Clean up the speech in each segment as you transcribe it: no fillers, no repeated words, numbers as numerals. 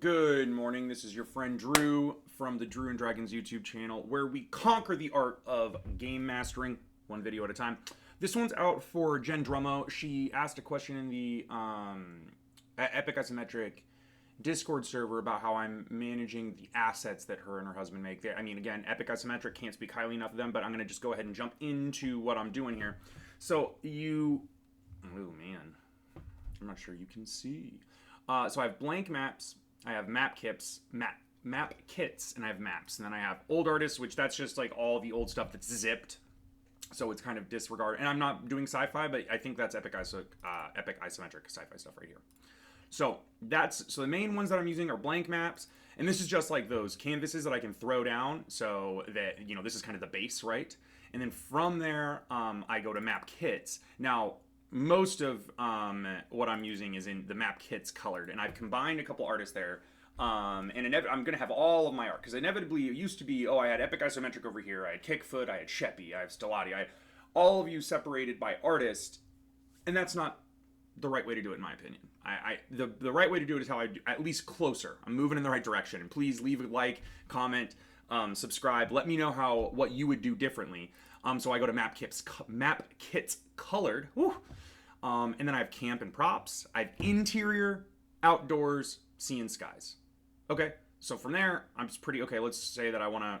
Good morning. This is your friend Drew from the Drew and Dragons YouTube channel, where we conquer the art of game mastering one video at a time. This one's out for Jen Drummo. She asked a question in the Epic Isometric Discord server about how I'm managing the assets that her and her husband make. I mean, again, Epic Isometric, can't speak highly enough of them, but I'm going to just go ahead and jump into what I'm doing here. So oh man, I'm not sure you can see. So I have blank maps. I have map kits, and I have maps. And then I have old artists, which that's just like all the old stuff that's zipped. So it's kind of disregarded. And I'm not doing sci-fi, but I think that's epic isometric sci-fi stuff right here. So the main ones that I'm using are blank maps. And this is just like those canvases that I can throw down. So that, this is kind of the base, right? And then from there, I go to map kits. Now, most of what I'm using is in the map kits colored, and I've combined a couple artists there. And I'm going to have all of my art, because inevitably it used to be, I had Epic Isometric over here, I had Kickfoot, I had Sheppy, I have Stellati, I had all of you separated by artist, and that's not the right way to do it in my opinion. The right way to do it is how I do, at least closer. I'm moving in the right direction, and please leave a like, comment, subscribe, let me know what you would do differently. So I go to map kits colored. Woo. And then I have camp and props. I have interior, outdoors, sea and skies. Okay, so from there, I'm just pretty, okay, let's say that I want a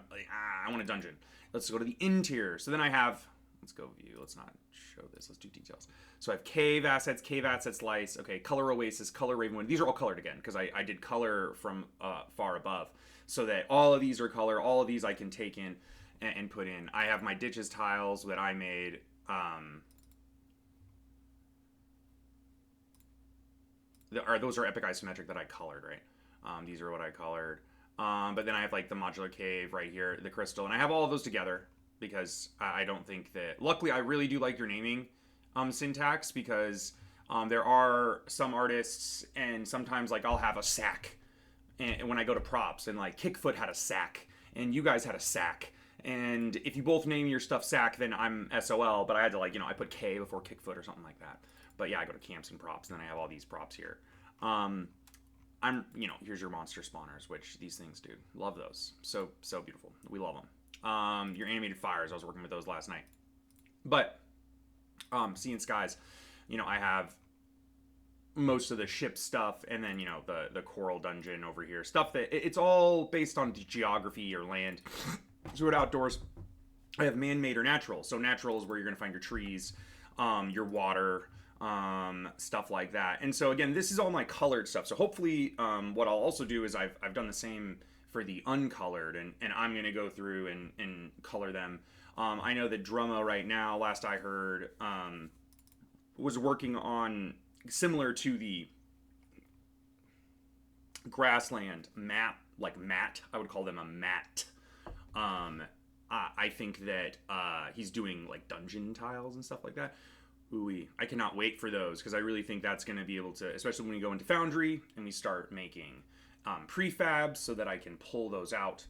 dungeon. Let's go to the interior. So then I have, let's go view, let's not show this, let's do details. So I have cave assets lice, okay, color oasis, color ravenwood. These are all colored again, because I did color from far above. So that all of these are color, all of these I can take in and put in. I have my ditches tiles that I made. Those are Epic Isometric that I colored, right? These are what I colored. But then I have like the modular cave right here, the crystal, and I have all of those together because I don't think that. Luckily, I really do like your naming syntax, because there are some artists, and sometimes like I'll have a sack, and when I go to props, and like Kickfoot had a sack, and you guys had a sack. And if you both name your stuff Sack, then I'm SOL, but I had to I put K before Kickfoot or something like that. But yeah, I go to camps and props, and then I have all these props here. Here's your monster spawners, which these things, dude, love those. So beautiful. We love them. Your animated fires, I was working with those last night. But, sea and skies, I have most of the ship stuff, and then, the coral dungeon over here. Stuff that, it's all based on geography or land. So at outdoors, I have man-made or natural. So natural is where you're going to find your trees, your water, stuff like that. And so again, this is all my colored stuff. So hopefully what I'll also do is I've done the same for the uncolored, and I'm going to go through and color them. I know that Drummo right now, last I heard, was working on, similar to the grassland map, like matte. I would call them a matte. I think that he's doing like dungeon tiles and stuff like that. Ooh, I cannot wait for those, because I really think that's going to be able to, especially when we go into Foundry and we start making prefabs, so that I can pull those out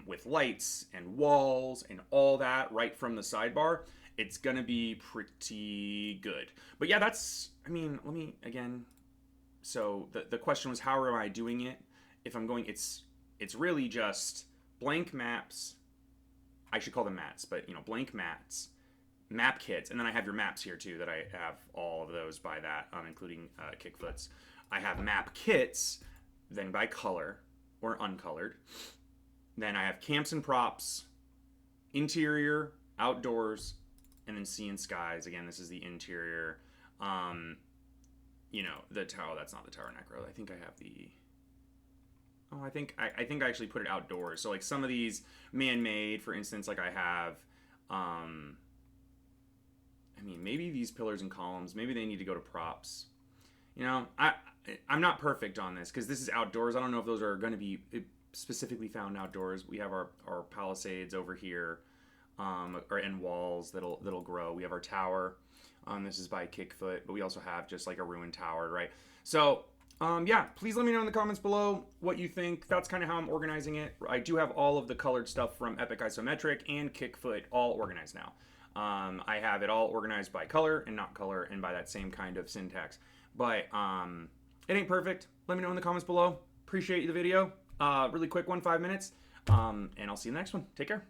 with lights and walls and all that right from the sidebar. It's going to be pretty good. But yeah, so the question was, how am I doing it? If I'm going, it's really just blank maps. I should call them mats, but blank mats, map kits, and then I have your maps here too, that I have all of those by that, including Kickfoot's. I have map kits, then by color or uncolored. Then I have camps and props, interior, outdoors, and then sea and skies. Again, this is the interior. The tower. That's not the tower necro. I think I have the. I think I actually put it outdoors. So like some of these man-made, for instance, like I have, maybe these pillars and columns, maybe they need to go to props. I'm not perfect on this, because this is outdoors. I don't know if those are going to be specifically found outdoors. We have our palisades over here, and walls that'll grow. We have our tower. This is by Kickfoot, but we also have just like a ruined tower, right? So. Yeah, please let me know in the comments below what you think. That's kind of how I'm organizing it. I do have all of the colored stuff from Epic Isometric and Kickfoot all organized now. I have it all organized by color and not color, and by that same kind of syntax. But it ain't perfect. Let me know in the comments below. Appreciate the video. Really quick one, 5 minutes. And I'll see you in the next one. Take care.